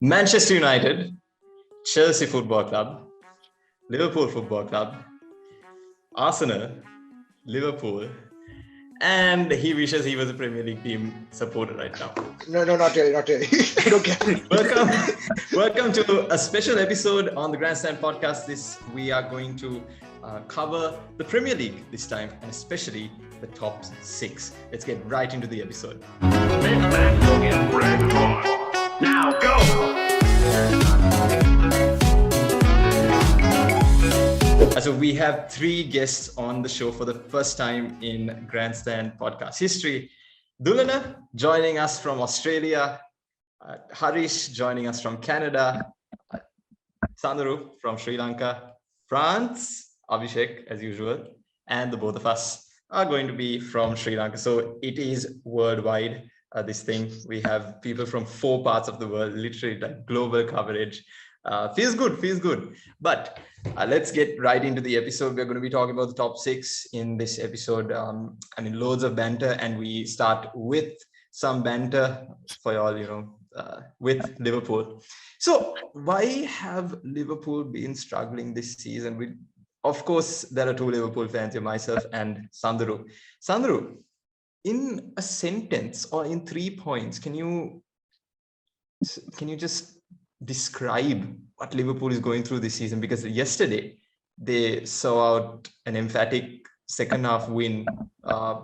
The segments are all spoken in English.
Manchester United, Chelsea Football Club, Liverpool Football Club, Arsenal, Liverpool, and he wishes he was a Premier League team supporter right now. No, not really. I don't get it. Welcome to a special episode on the Grandstand Podcast. We are going to cover the Premier League this time, and especially the top 6. Let's get right into the episode. Now go! So we have 3 guests on the show for the first time in Grandstand Podcast history. Dulana joining us from Australia, Hariesh joining us from Canada, Sandaru from Sri Lanka, France, Abhishek as usual, and the both of us are going to be from Sri Lanka. So it is worldwide, this thing. We have people from 4 parts of the world, literally like global coverage. Feels good. But let's get right into the episode. We're going to be talking about the top 6 in this episode. Loads of banter, and we start with some banter for y'all, with Liverpool. So why have Liverpool been struggling this season? Of course, there are 2 Liverpool fans here, myself and Sandaru. Sandaru, in a sentence or in 3 points, can you just describe what Liverpool is going through this season? Because yesterday they saw out an emphatic second half win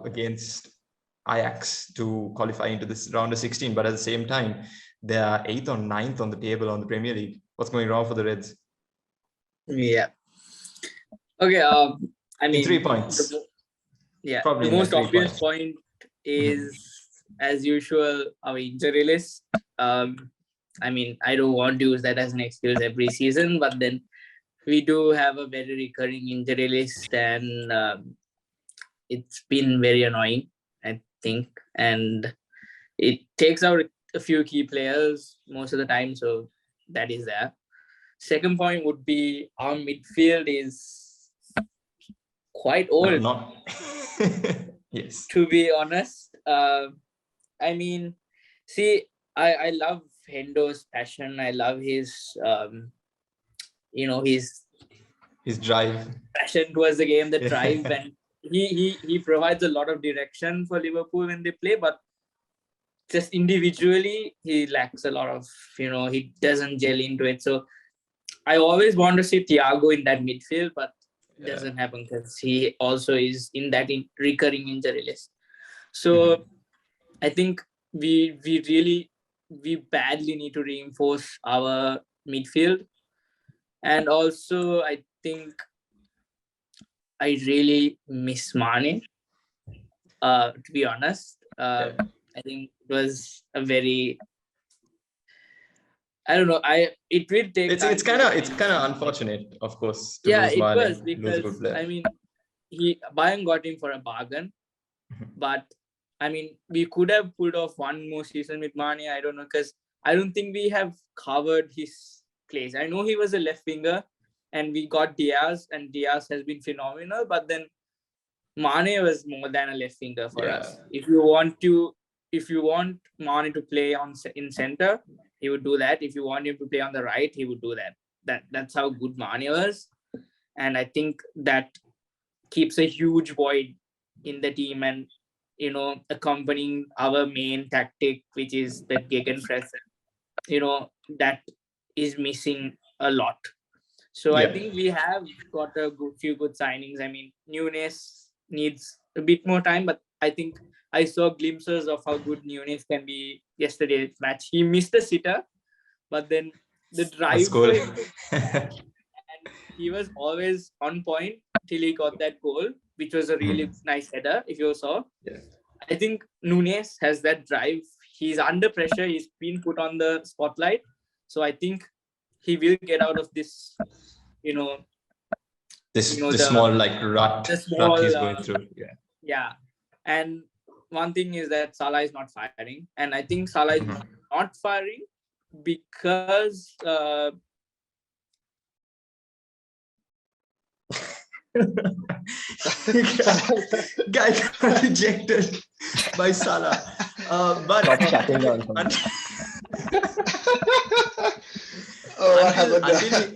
against Ajax to qualify into this round of 16, but at the same time they are 8th or 9th on the table on the Premier League. What's going wrong for the Reds? Yeah. Okay. In 3 points. The most obvious point is, as usual, our injury list. I don't want to use that as an excuse every season, but then we do have a very recurring injury list, and it's been very annoying, I think. And it takes out a few key players most of the time, so that is there. Second point would be our midfield is quite old. Yes. To be honest. I love Hendo's passion. I love his his drive, passion towards the game, the drive, and he provides a lot of direction for Liverpool when they play, but just individually he lacks a lot of, he doesn't gel into it. So I always want to see Thiago in that midfield, but it doesn't happen because he also is in that recurring injury list. So I think we badly need to reinforce our midfield. And also, I think I really miss Mane, to be honest. I think it was a very... I don't know. It will take. It's kind of unfortunate, of course. It was because Bayern got him for a bargain, but we could have pulled off one more season with Mane. I don't know, because I don't think we have covered his place. I know he was a left winger, and we got Diaz, and Diaz has been phenomenal. But then Mane was more than a left winger for us. If you want Mane to play in center, he would do that. If you want him to play on the right, he would do that. That's how good Mane was, and I think that keeps a huge void in the team, and accompanying our main tactic, which is the gegenpress, that is missing a lot. So I think we have got a few good signings. Nunes needs a bit more time, but I think I saw glimpses of how good Nunes can be yesterday's match. He missed a sitter, but then the drive for him, and he was always on point till he got that goal, which was a really nice header, if you saw. Yeah. I think Nunes has that drive. He's under pressure. He's been put on the spotlight. So I think he will get out of this, the small rut he's going through. Yeah. And one thing is that Salah is not firing. And I think Salah is not firing because... guy got rejected by Salah. But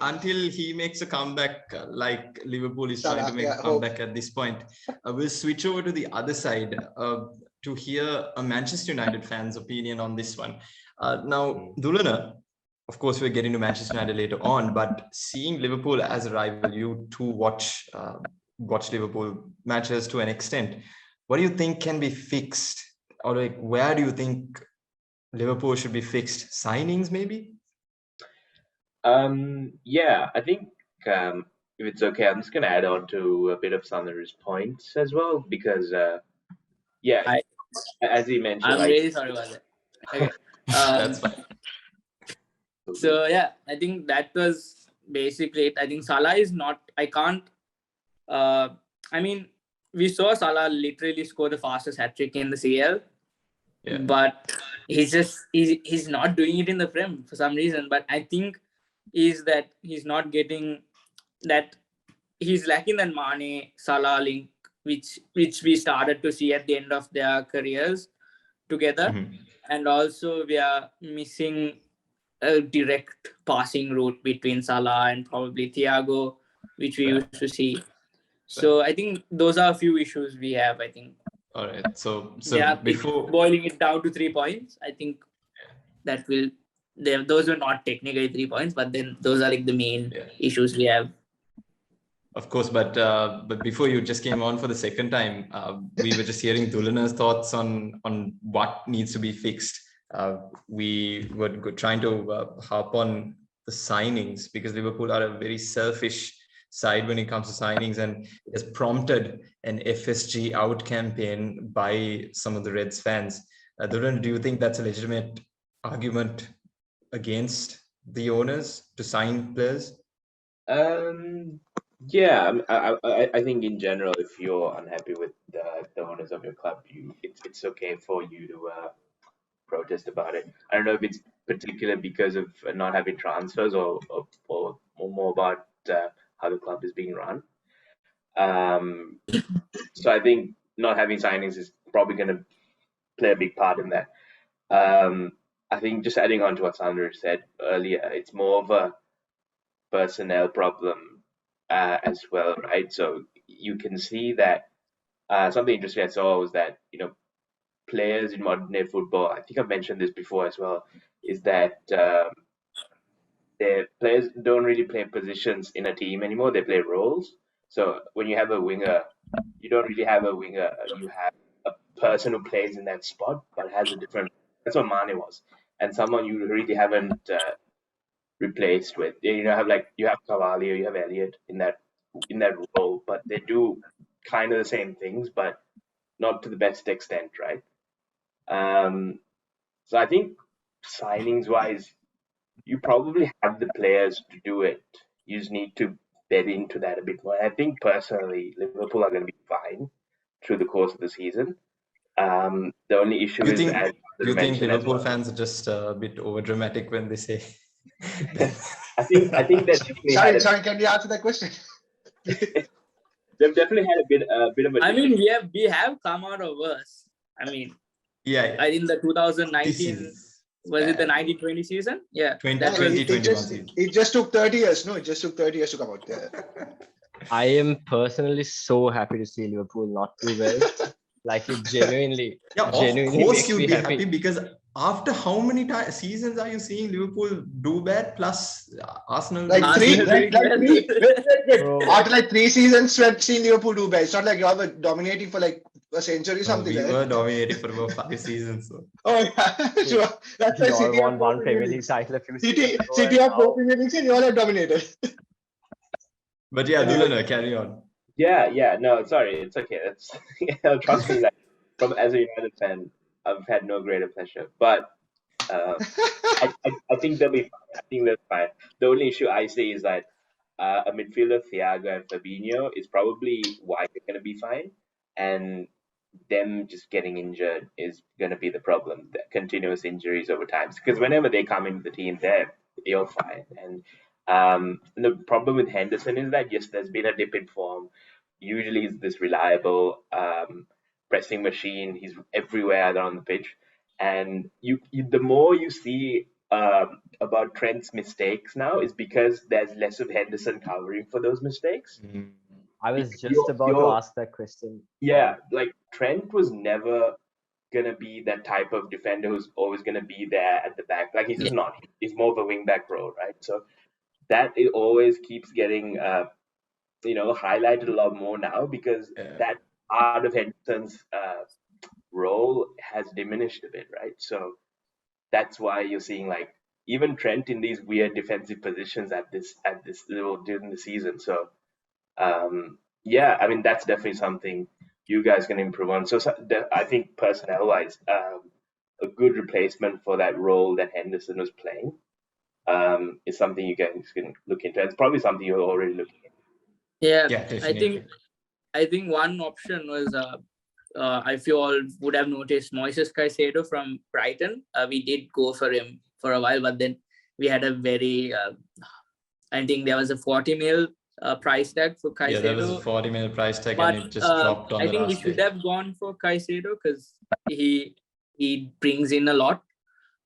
until he makes a comeback, like Liverpool is trying to make a comeback at this point. We'll switch over to the other side to hear a Manchester United fan's opinion on this one. Now, Dulana, of course, we're getting to Manchester United later on, but seeing Liverpool as a rival, you too watch Liverpool matches to an extent. What do you think can be fixed, or like where do you think Liverpool should be fixed? Signings, maybe? Yeah, I think if it's okay, I'm just gonna add on to a bit of Sandaru's points as well, because as he mentioned, I'm really sorry about that. Okay. That's fine. So yeah, I think that was basically it. I think Salah is not. I can't. I mean, we saw Salah literally score the fastest hat trick in the CL, but he's not doing it in the Prem for some reason. But I think is that he's not getting that. He's lacking that Mane Salah link, which we started to see at the end of their careers together, and also we are missing a direct passing route between Salah and probably Thiago, which we used to see. So I think those are a few issues we have. I think. All right. So before boiling it down to 3 points, I think that will. Those are not technically 3 points, but then those are like the main issues we have. Of course, but before you just came on for the second time, we were just hearing Dulana's thoughts on what needs to be fixed. We were trying to harp on the signings because Liverpool are a very selfish side when it comes to signings, and it has prompted an FSG out campaign by some of the Reds fans. Dulana, do you think that's a legitimate argument against the owners to sign players? Yeah, I think in general, if you're unhappy with the owners of your club, it's okay for you to protest about it. I don't know if it's particular because of not having transfers or more about how the club is being run. So I think not having signings is probably going to play a big part in that. I think just adding on to what Sandaru said earlier, it's more of a personnel problem as well, right? So you can see that something interesting I saw was that players in modern day football, I think I've mentioned this before as well, is that their players don't really play positions in a team anymore. They play roles. So when you have a winger, you don't really have a winger. You have a person who plays in that spot but has a different. That's what Mane was, and someone you really haven't replaced with. You have Cavalli or you have Elliott in that role, but they do kind of the same things, but not to the best extent, right? So I think signings wise, you probably have the players to do it. You just need to bed into that a bit more. I think personally, Liverpool are going to be fine through the course of the season. The only issue is that you think Liverpool fans are just a bit over dramatic when they say. I think that. Sorry, can you answer that question? They've definitely had a bit of a. I mean, we have come out of worse. I mean, I think the 2019 was it the 1920 season? Yeah, 2021 season. It just took 30 years. No, it just took 30 years to come out there. I am personally so happy to see Liverpool not do well. Like it genuinely. Of course you'd be happy because after how many seasons are you seeing Liverpool do bad plus Arsenal? After 3 seasons, we've seen Liverpool do bad. It's not like you were dominating for like a century or something. We were dominating for about 5 seasons. So. Oh yeah, sure. That's why City won 1 Premier League cycle a few seasons ago. City have 4 Premier Leagues and you all have dominated. But yeah, Dulana, carry on. Yeah. No, sorry, it's okay. Trust me. As a United fan, I've had no greater pleasure. But I think they'll be fine. I think they're fine. The only issue I see is that a midfielder, Thiago and Fabinho, is probably why they're going to be fine. And them just getting injured is going to be the problem. The continuous injuries over time. Because whenever they come into the team, they're fine. And the problem with Henderson is that, yes, there's been a dip in form. Usually he's this reliable pressing machine. He's everywhere on the pitch. And the more you see about Trent's mistakes now is because there's less of Henderson covering for those mistakes. Mm. I was just about to ask that question. Yeah, like Trent was never gonna be that type of defender who's always gonna be there at the back. Like he's just not. He's more of a wing back role, right? So that it always keeps getting highlighted a lot more now because that part of Henderson's role has diminished a bit, right? So that's why you're seeing like even Trent in these weird defensive positions at this level during the season. So yeah, I mean that's definitely something you guys can improve on. So I think personnel wise, a good replacement for that role that Henderson was playing is something you guys can look into. It's probably something you're already looking at. Yeah, Definitely. I think one option was if you all would have noticed, Moises Caicedo from Brighton. We did go for him for a while, but then we had a very I think there was a 40 mil price tag for Caicedo. Yeah, there was a 40 mil price tag, but and it just dropped on I the think we last should day. have gone for Caicedo because he brings in a lot.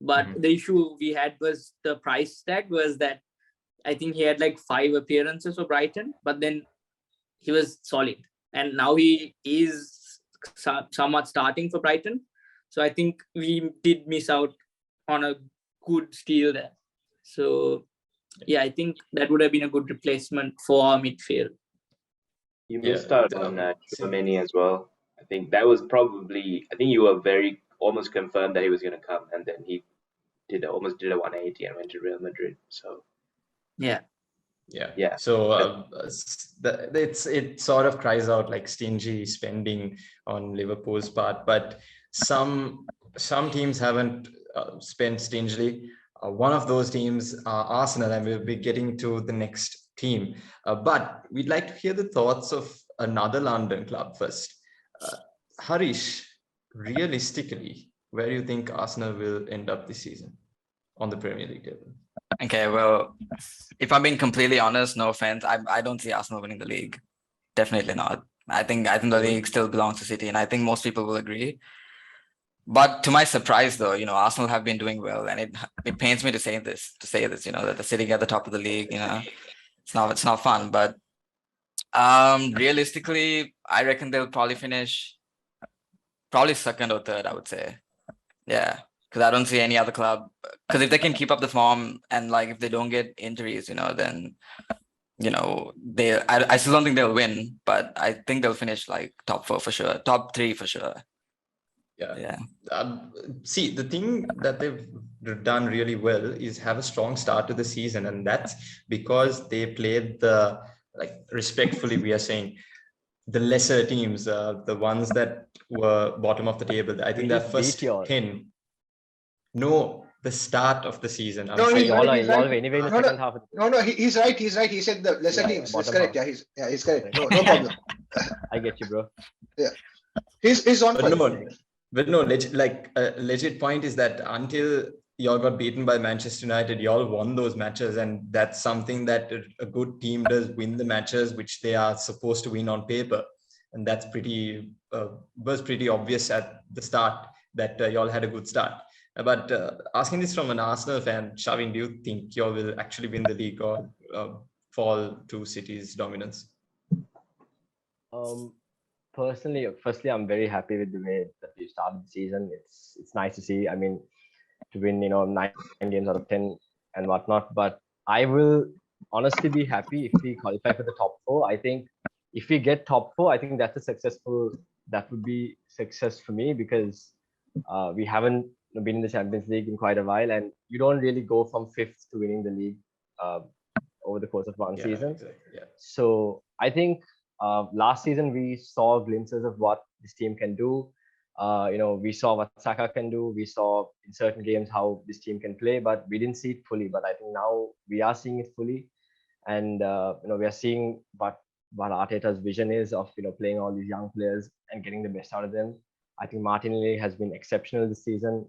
But the issue we had was the price tag was that I think he had like 5 appearances for Brighton, but then he was solid. And now he is somewhat starting for Brighton. So I think we did miss out on a good steal there. So yeah, I think that would have been a good replacement for our midfield. You missed out on Tchouaméni as well. I think that was probably. I think you were very almost confirmed that he was going to come, and then he almost did a 180 and went to Real Madrid. So yeah. So it sort of cries out like stingy spending on Liverpool's part, but some teams haven't spent stingily. One of those teams are Arsenal, and we'll be getting to the next team. But we'd like to hear the thoughts of another London club first. Harish, realistically, where do you think Arsenal will end up this season on the Premier League table? Okay, well, if I'm being completely honest, no offense, I don't see Arsenal winning the league. Definitely not. I think the league still belongs to City, and I think most people will agree. But to my surprise, though, Arsenal have been doing well, and it pains me to say this, that they're sitting at the top of the league. It's not fun. But realistically, I reckon they'll probably finish second or third, I would say. Yeah. Because I don't see any other club. Because if they can keep up the form and like if they don't get injuries, then I still don't think they'll win, but I think they'll finish like top 4 for sure, top 3 for sure. Yeah. See, the thing that they've done really well is have a strong start to the season, and that's because they played respectfully, we are saying, the lesser teams, the ones that were bottom of the table. I think their first 10. No, the start of the season. He's right. Anyway in the second half. No, he's right. He said the lesser teams. That's correct. Half. He's correct. No problem. I get you, bro. Yeah, he's on point. But no, legit point is that until y'all got beaten by Manchester United, y'all won those matches, and that's something that a good team does, win the matches which they are supposed to win on paper, and that's was pretty obvious at the start that y'all had a good start. But asking this from an Arsenal fan, Shavin, do you think y'all will actually win the league or fall to City's dominance? Personally, firstly, I'm very happy with the way that we started the season. It's nice to see. I mean, to win, 9 games out of 10 and whatnot. But I will honestly be happy if we qualify for the top 4. I think if we get top 4, I think that would be success for me, because we haven't been in the Champions League in quite a while, and you don't really go from 5th to winning the league over the course of one season. Exactly. Yeah. So I think last season we saw glimpses of what this team can do. We saw what Saka can do. We saw in certain games how this team can play, but we didn't see it fully. But I think now we are seeing it fully, and we are seeing what Arteta's vision is of playing all these young players and getting the best out of them. I think Martinelli has been exceptional this season.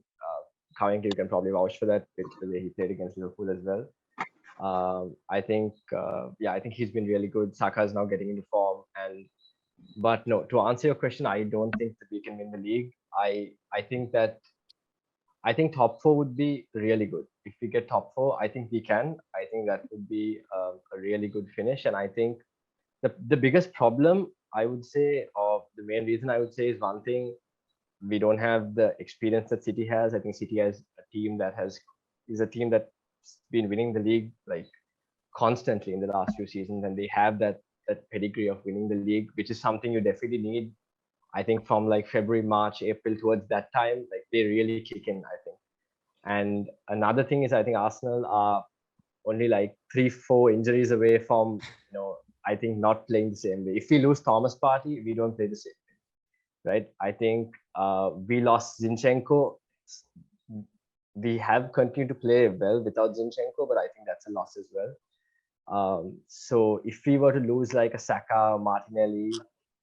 Currently, you can probably vouch for that with the way he played against Liverpool as well. I think he's been really good. Saka is now getting into form, but no, to answer your question, I don't think that we can win the league. I think top 4 would be really good. if we get top 4, I think we can. I think that would be a really good finish. And I think the biggest problem, I would say, or the main reason I would say, is one thing: we don't have the experience that City has. I think City has a team that is a team that's been winning the league like constantly in the last few seasons, and they have that pedigree of winning the league, which is something you definitely need. I think from like February, March, April, towards that time, like they really kick in, I think. And another thing is, I think Arsenal are only like 3-4 injuries away from, I think not playing the same way. If we lose Thomas Partey, we don't play the same way, right? I think we lost Zinchenko. We have continued to play well without Zinchenko, but I think that's a loss as well. So if we were to lose like a Saka, Martinelli,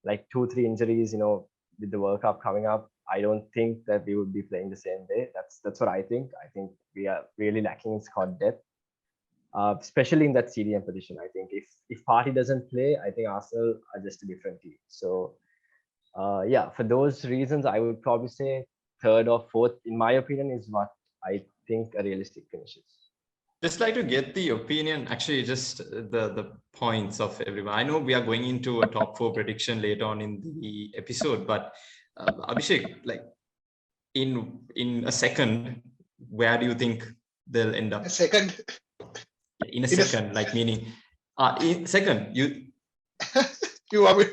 like 2-3 injuries, with the World Cup coming up, I don't think that we would be playing the same way. That's what I think. I think we are really lacking in squad depth, especially in that CDM position. I think if Partey doesn't play, I think Arsenal are just a different team. So yeah, for those reasons, I would probably say 3rd or 4th, in my opinion, is what I think a realistic finish is. Just like to get the opinion, actually, just the points of everyone. I know we are going into a top 4 prediction later on in the episode, but Abhishek, like in a second, where do you think they'll end up? A second. In a second, like meaning, in second, you want me?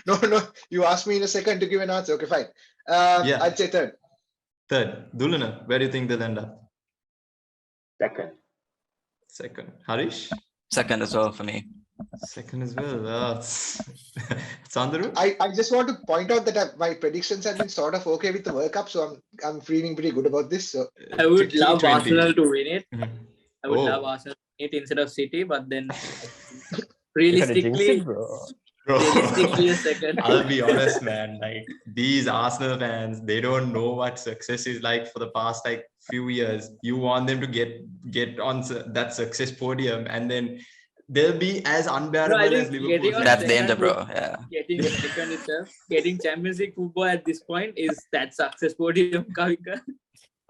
No. You asked me in a second to give an answer. Okay, fine. Yeah. I'd say 3rd. 3rd. Dulana, where do you think they'll end up? 2nd. Harish? 2nd as well for me. 2nd as well. Sandaru? I just want to point out that my predictions have been sort of okay with the World Cup, so I'm feeling pretty good about this. So I would love T20. Arsenal to win it. Mhm. I would love Arsenal to win it instead of City, but then realistically, Bro. realistically, a 2nd. I'll be honest, man. Like these Arsenal fans, they don't know what success is like for the past like few years. You want them to get on that success podium, and then they'll be as unbearable as Liverpool. That's danger, bro. Yeah. Getting a 2nd itself, getting Champions League football at this point is that success podium, Kavika.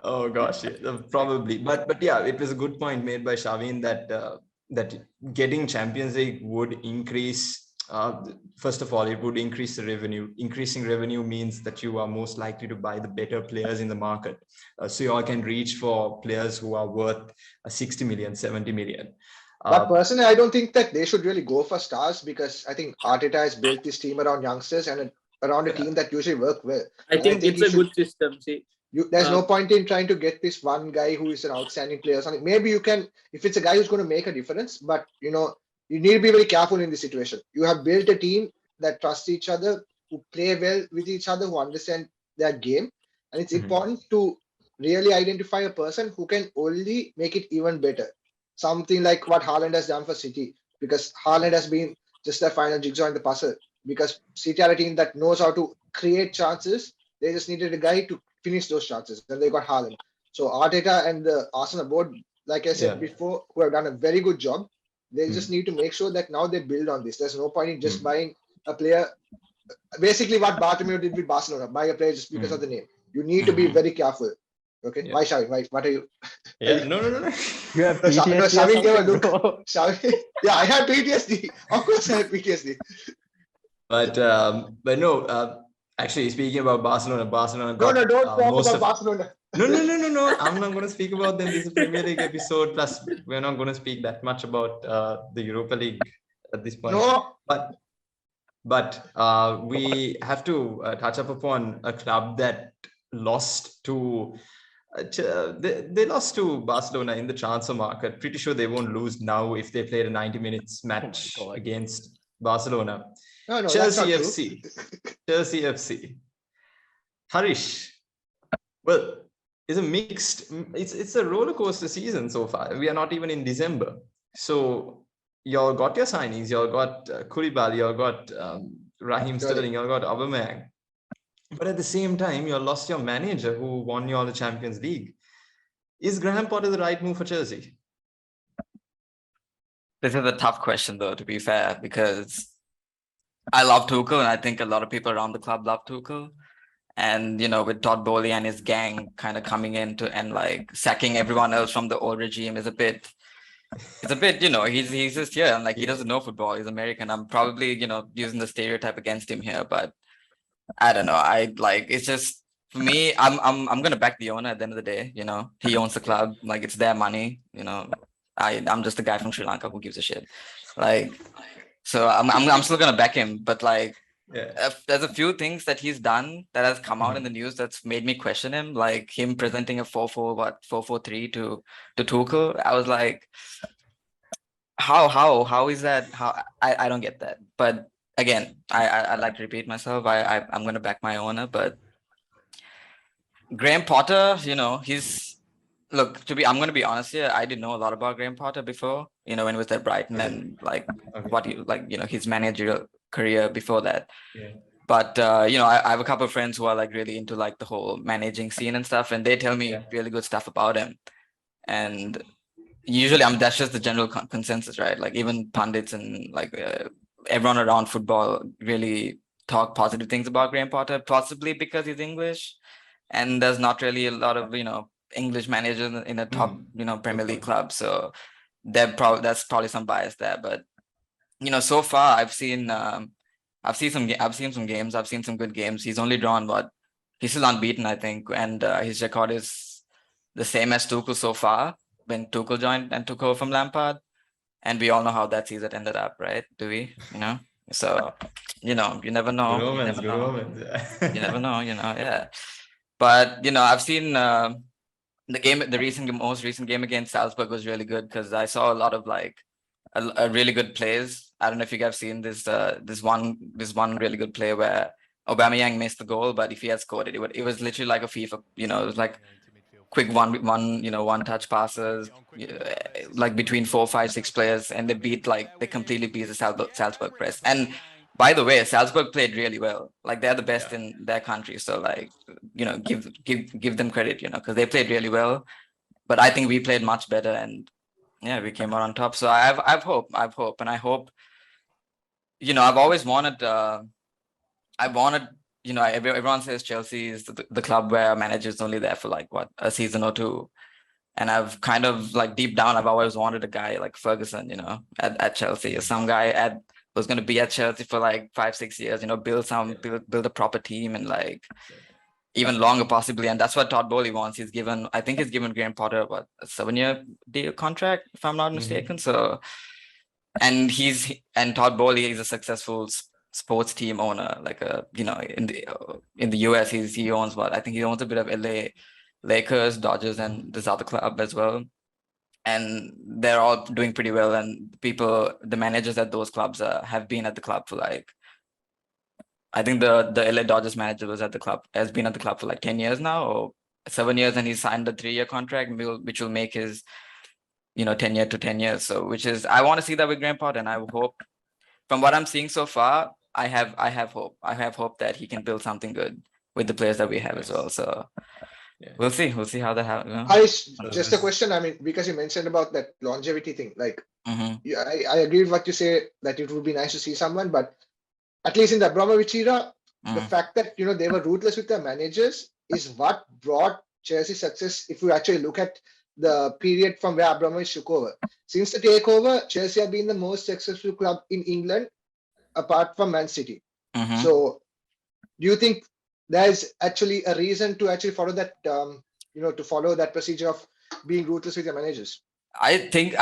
Oh gosh, yeah, probably. But yeah, it was a good point made by Shavin that getting Champions League would increase. First of all, it would increase the revenue. Increasing revenue means that you are most likely to buy the better players in the market. So you all can reach for players who are worth 60 million, 70 million. But personally, I don't think that they should really go for stars, because I think Arteta has built this team around youngsters and around a team that usually work well. I think it's a good system. See, there's no point in trying to get this one guy who is an outstanding player or something. Maybe you can, if it's a guy who's going to make a difference, but you need to be very careful in this situation. You have built a team that trusts each other, who play well with each other, who understand their game. And it's important to really identify a person who can only make it even better. Something like what Haaland has done for City, because Haaland has been just the final jigsaw in the puzzle. Because City are a team that knows how to create chances. They just needed a guy to finish those chances, and they got Haaland. So Arteta and the Arsenal board, like I said before, who have done a very good job. They just need to make sure that now they build on this. There's no point in just buying a player. Basically, what Bartomeu did with Barcelona, buy a player just because of the name. You need to be very careful. Okay, why Shavin? Why? What are you? Yeah, no. You have PTSD. Shavin gave a look. Shavin, yeah, I have PTSD. Of course, I have PTSD. But no. Actually, speaking about Barcelona got, no, don't talk about Barcelona. No. I'm not going to speak about them. This is a Premier League episode. Plus, we're not going to speak that much about the Europa League at this point. No. But we have to touch up upon a club that lost to. They lost to Barcelona in the transfer market. Pretty sure they won't lose now if they played a 90 minutes match against Barcelona. No, Chelsea FC. Chelsea FC. Harish. Well, it's a mixed. It's a roller coaster season so far. We are not even in December. So y'all got your signings. Y'all got Koulibaly. Y'all got Raheem Sterling. Y'all got Aubameyang. But at the same time, you lost your manager who won you all the Champions League. Is Graham Potter the right move for Chelsea? This is a tough question, though, to be fair, because I love Tuchel, and I think a lot of people around the club love Tuchel. And with Todd Bowley and his gang kind of coming into and like sacking everyone else from the old regime is a bit. It's a bit, he's just here and like he doesn't know football. He's American. I'm probably using the stereotype against him here, but I don't know. I like it's just for me. I'm gonna back the owner at the end of the day. He owns the club. Like it's their money. I'm just a guy from Sri Lanka who gives a shit. Like so I'm still gonna back him, but like. Yeah. There's a few things that he's done that has come out in the news that's made me question him, like him presenting a 4-4-3 to Tuchel. I was like, how is that? How I don't get that. But again, I like to repeat myself. I'm gonna back my owner, but Graham Potter, he's I'm gonna be honest here. I didn't know a lot about Graham Potter before, when he was at Brighton and like what he his managerial career before that. Yeah. But I have a couple of friends who are like really into like the whole managing scene and stuff, and they tell me really good stuff about him. And usually, that's just the general consensus, right? Like even pundits and like everyone around football really talk positive things about Graham Potter, possibly because he's English, and there's not really a lot of English managers in a top Premier League club, so that's probably some bias there. But so far I've seen some games. I've seen some good games. He's only drawn he's still unbeaten, I think, and his record is the same as Tuchel so far when Tuchel joined and took over from Lampard. And we all know how that season ended up, right? Do we? So you never know. Good You omens, never good know. omens. You never know. Yeah. But I've seen the most recent game against Salzburg was really good because I saw a lot of like a really good plays. I don't know if you guys have seen this one really good play where Aubameyang missed the goal, but if he had scored it was literally like a FIFA. It was like quick one touch passes, like between 4, 5, 6 players, and they completely beat the Salzburg press. And by the way, Salzburg played really well. Like they're the best in their country, so like give them credit, because they played really well. But I think we played much better, and yeah, we came out on top. So I've hope, and I hope. I've always wanted. Everyone says Chelsea is the club where a manager is only there for like a season or two, and I've kind of like deep down I've always wanted a guy like Ferguson, at Chelsea, or some guy was going to be at Chelsea for like 5, 6 years, build a proper team and like even longer possibly, and that's what Todd Bowley wants. I think he's given Graham Potter a 7-year deal contract, if I'm not mistaken. So, and Todd Bowley is a successful sports team owner, like in the US, he owns I think he owns a bit of LA Lakers, Dodgers, and this other club as well. And they're all doing pretty well. And the managers at those clubs have been at the club for like, I think the LA Dodgers manager has been at the club for like 10 years now, or 7 years, and he signed a 3-year contract, which will make his 10 to 10 years. So I want to see that with Graham Potter, and I hope, from what I'm seeing so far, I have hope. I have hope that he can build something good with the players that we have as well. So we'll see how that happens. Just a question. I mean, because you mentioned about that longevity thing, like Mm-hmm. I agree with what you say that it would be nice to see someone, but at least in the Abramovich era, the fact that they were ruthless with their managers is what brought Chelsea success. If you actually look at the period from where Abramovich took over, since the takeover, Chelsea have been the most successful club in England, apart from Man City. Mm-hmm. So, do you think there's actually a reason to actually follow that? To follow that procedure of being ruthless with your managers? I think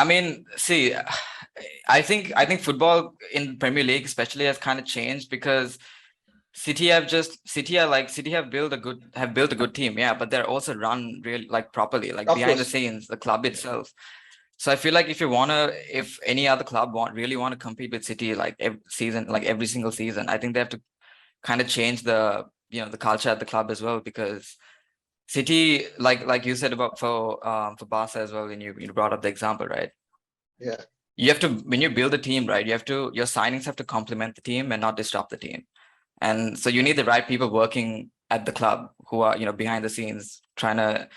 football in Premier League especially has kind of changed because City have built a good team, yeah, but they're also run really like properly, like behind the scenes, the club itself. So I feel like if any other club really want to compete with City like every single season, I think they have to kind of change the culture at the club as well, because City, like you said about for Barca as well, when you brought up the example, right? Yeah. You have to, when you build a team, right, your signings have to complement the team and not disrupt the team. And so you need the right people working at the club who are, behind the scenes and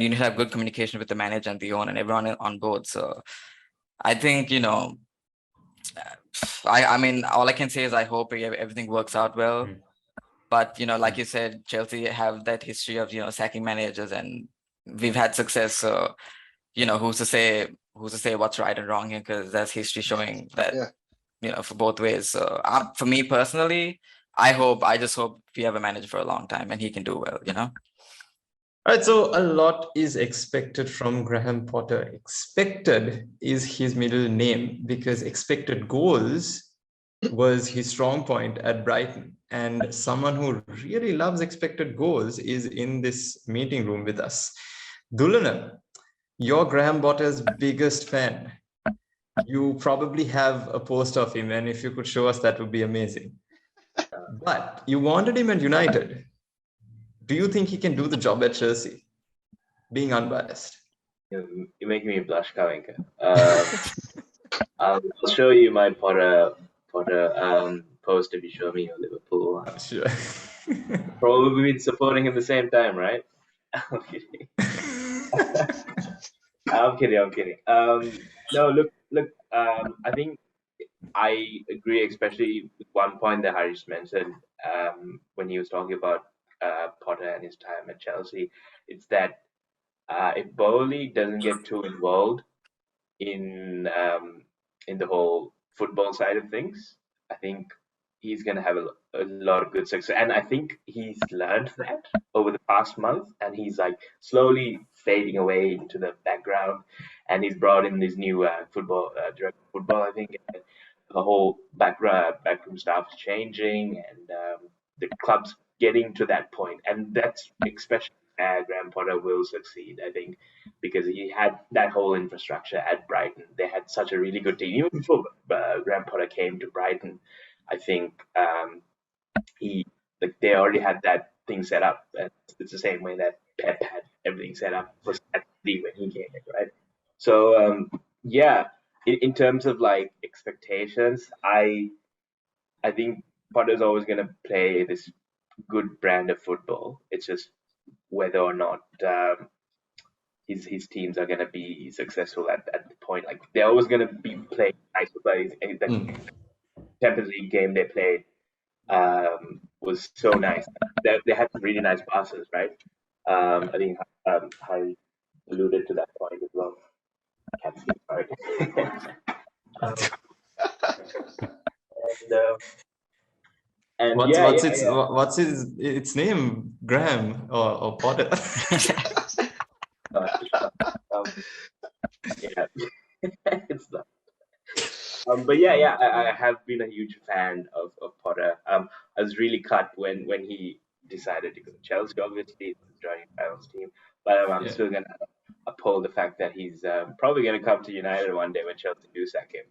you need to have good communication with the manager and the owner and everyone on board. So I think, I mean, all I can say is I hope everything works out well. But like you said, Chelsea have that history of sacking managers, and we've had success. So who's to say what's right and wrong here? Because that's history showing that Yeah. for both ways. So for me personally, I just hope we have a manager for a long time and he can do well. All right, so a lot is expected from Graham Potter. Expected is his middle name because expected goals was his strong point at Brighton. And someone who really loves expected goals is in this meeting room with us. Dulana, you're Graham Potter's biggest fan. You probably have a poster of him, and if you could show us, that would be amazing. But you wanted him at United. Do you think he can do the job at Chelsea? Being unbiased. You're making me blush, Kavinka. I'll show you my Potter post if you show me your Liverpool one. Sure. Probably been supporting him the same time, right? I'm kidding. I'm kidding. No, look. I think I agree, especially with one point that Harish mentioned when he was talking about Potter and his time at Chelsea. It's that if Bowley doesn't get too involved in the whole football side of things, I think he's going to have a lot of good success. And I think he's learned that over the past month, and he's like slowly fading away into the background. And he's brought in this new football director of football. I think the whole backroom staff is changing, and the club's getting to that point. And that's especially Graham Potter will succeed, I think, because he had that whole infrastructure at Brighton. They had such a really good team. Even before Graham Potter came to Brighton, I think they already had that thing set up. And it's the same way that Pep had everything set up for City when he came in, right? So in terms of like expectations, I think Potter's always going to play this good brand of football. It's just whether or not his teams are going to be successful at the point. Like they're always going to be playing nice football. The Champions League game they played was so nice. They had some really nice passes, right? I think Harry alluded to that point as well. I can't see, sorry. What's its name? Graham or Potter? It's not. But I have been a huge fan of Potter. I was really cut when he decided to go to Chelsea, obviously, joining Kyle's team. But I'm still going to uphold the fact that he's probably going to come to United one day when Chelsea do sack him,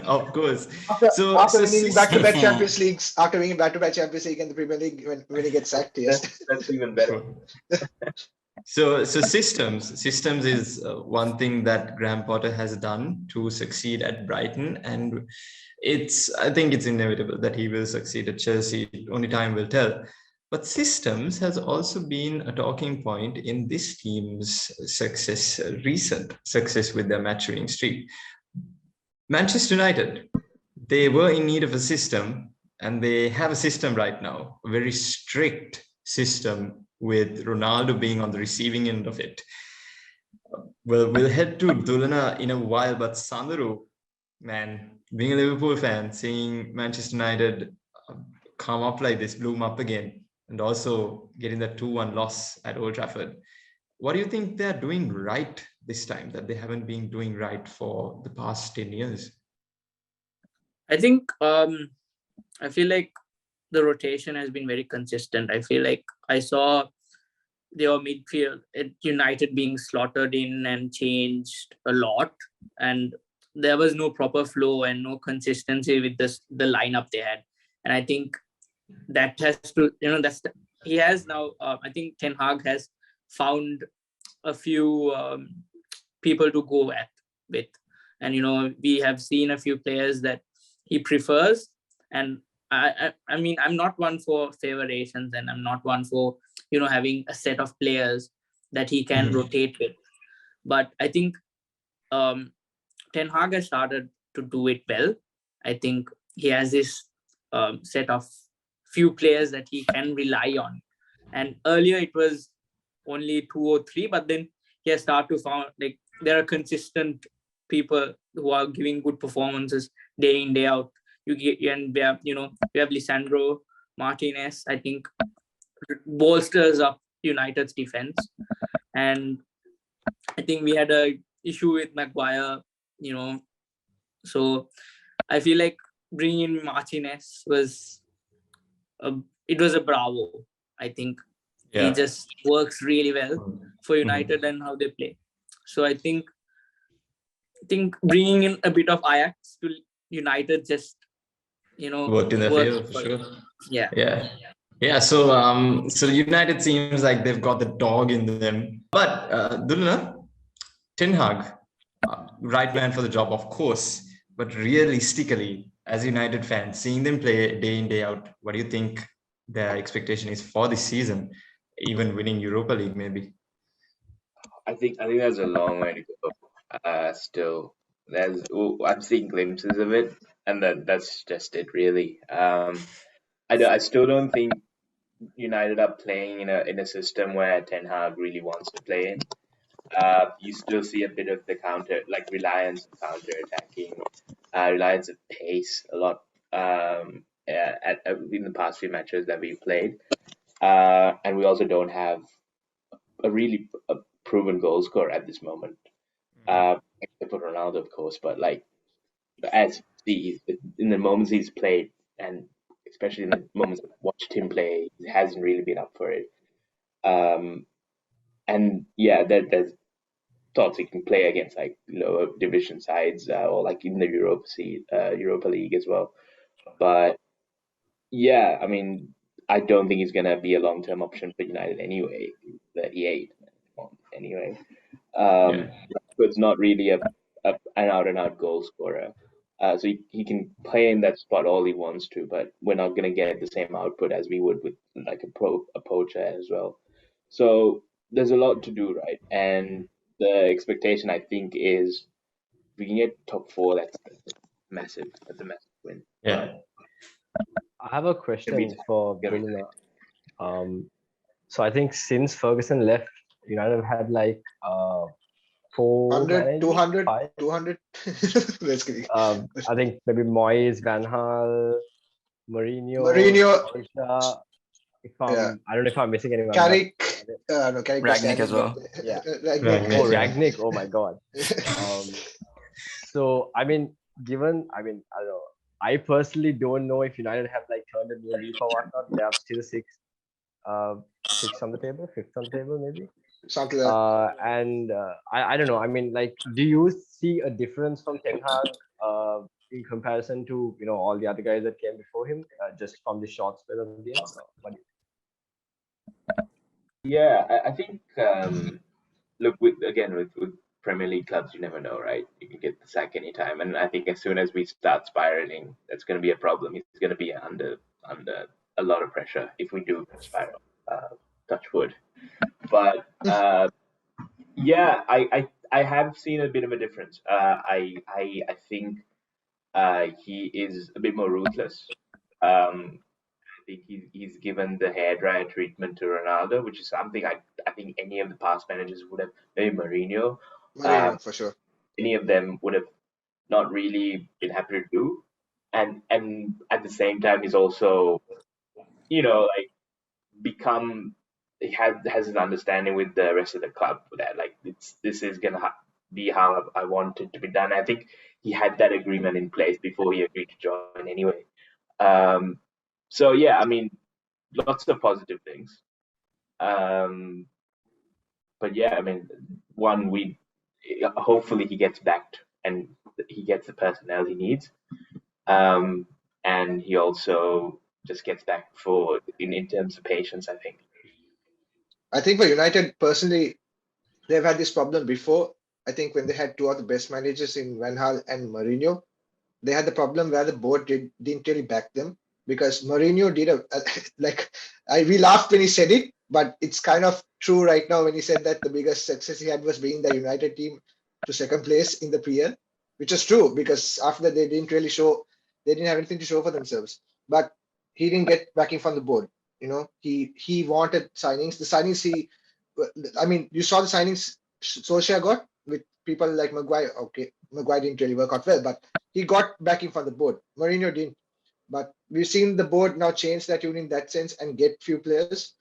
Of course. After winning back-to-back Champions Leagues, after winning back-to-back Champions League and the Premier League, when he gets sacked, yes. That's even better. So systems is one thing that Graham Potter has done to succeed at Brighton, and I think it's inevitable that he will succeed at Chelsea. Only time will tell. But systems has also been a talking point in this team's recent success with their match-winning streak. Manchester United, they were in need of a system, and they have a system right now, a very strict system with Ronaldo being on the receiving end of it. Well, we'll head to Dulana in a while, but Sandaru, man, being a Liverpool fan, seeing Manchester United come up like this, bloom up again, and also getting that 2-1 loss at Old Trafford. What do you think they're doing right this time that they haven't been doing right for the past 10 years? I think I feel like the rotation has been very consistent. I feel like I saw their midfield at United being slotted in and changed a lot, and there was no proper flow and no consistency with the lineup they had. And I think that has to, he has now, I think Ten Hag has found a few people to go with. And, we have seen a few players that he prefers. And I mean, I'm not one for favorations, and I'm not one for, having a set of players that he can rotate with. But I think Ten Hag has started to do it well. I think he has this set of few players that he can rely on. And earlier it was only 2 or 3, but then he has started to found like there are consistent people who are giving good performances day in, day out. You get, and we have, we have Lisandro Martinez, I think, bolsters up United's defense. And I think we had a issue with Maguire, so I feel like bringing in Martinez was it was a bravo. I think he just works really well for United and how they play. So I think bringing in a bit of Ajax to United just worked in their favor for sure. Yeah. So United seems like they've got the dog in them. But Dulana, Ten Hag, right man for the job, of course. But realistically, as a United fans, seeing them play day in, day out, what do you think their expectation is for this season? Even winning Europa League, maybe. I think there's a long way to go. Still, I'm seeing glimpses of it, and that's just it, really. I still don't think United are playing in a system where Ten Hag really wants to play in. You still see a bit of the reliance on counter attacking, reliance of pace a lot in the past few matches that we've played, and we also don't have a really proven goal scorer at this moment. Except for Ronaldo, of course, but as in the moments he's played, and especially in the moments I've watched him play, he hasn't really been up for it. And yeah, there's thoughts he can play against lower division sides or in the Europa League as well. But yeah, I mean, I don't think he's gonna be a long-term option for United anyway. 38 anyway. It's not really an out-and-out goal scorer. So he can play in that spot all he wants to, but we're not going to get the same output as we would with a poacher as well. So there's a lot to do, right? And the expectation, I think, is we can get top 4. That's massive. That's a massive win. Yeah. I have a question for Dulana. So I think since Ferguson left, United have had 100, 200, 5? 200. Let's get I think maybe Moyes, Van Gaal, Mourinho. Solskjaer. I don't know if I'm missing anyone. Carrick. Carrick Ragnick as well. Yeah. Ragnick. Ragnick. Oh my God. So I mean, I don't know. I personally don't know if United have turned a new leaf or whatnot. They are still 6th on the table, 5th on the table, maybe. Something like that. And I don't know. I mean, do you see a difference from Ten Hag in comparison to all the other guys that came before him, just from the short spell of the game? Yeah, I think look with Premier League clubs, you never know, right? You can get the sack anytime, and I think as soon as we start spiraling, that's going to be a problem. He's going to be under a lot of pressure if we do spiral. Touch wood. But yeah, I have seen a bit of a difference. I think he is a bit more ruthless. I think he's given the hairdryer treatment to Ronaldo, which is something I think any of the past managers would have. Maybe Mourinho, for sure. Any of them would have not really been happy to do. And at the same time, he's also, become. He has an understanding with the rest of the club that this is gonna be how I want it to be done. I think he had that agreement in place before he agreed to join anyway. So yeah, I mean, lots of positive things. But yeah, I mean, hopefully he gets backed and he gets the personnel he needs, and he also just gets back in terms of patience, I think. I think for United, personally, they've had this problem before. I think when they had 2 of the best managers in Van Gaal and Mourinho, they had the problem where the board didn't really back them, because Mourinho did we laughed when he said it, but it's kind of true right now when he said that the biggest success he had was bringing the United team to 2nd place in the PL, which is true, because after that they didn't have anything to show for themselves. But he didn't get backing from the board. You know, he wanted signings. The signings you saw the signings Solskjaer got with people like Maguire. Okay, Maguire didn't really work out well, but he got backing from the board. Mourinho didn't. But we've seen the board now change that tune in that sense and get few players.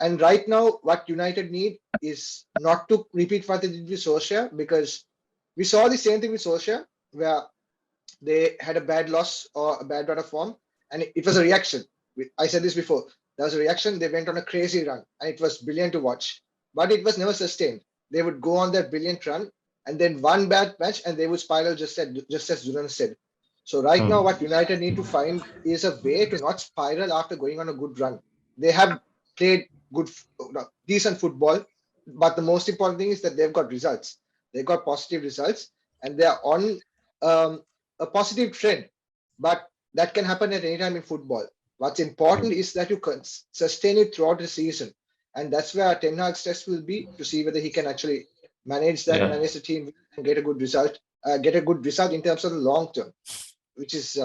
And right now, what United need is not to repeat what they did with Solskjaer, because we saw the same thing with Solskjaer, where they had a bad loss or a bad run of form, and it was a reaction. I said this before. There was a reaction. They went on a crazy run, and it was brilliant to watch. But it was never sustained. They would go on that brilliant run, and then one bad match, and they would spiral, just as Dulana said. So right now, what United need to find is a way to not spiral after going on a good run. They have played decent football, but the most important thing is that they've got results. They've got positive results, and they are on a positive trend. But that can happen at any time in football. What's important is that you can sustain it throughout the season, and that's where Ten Hag's test will be, to see whether he can actually manage that, manage the team, and get a good result. Get a good result in terms of the long term, which is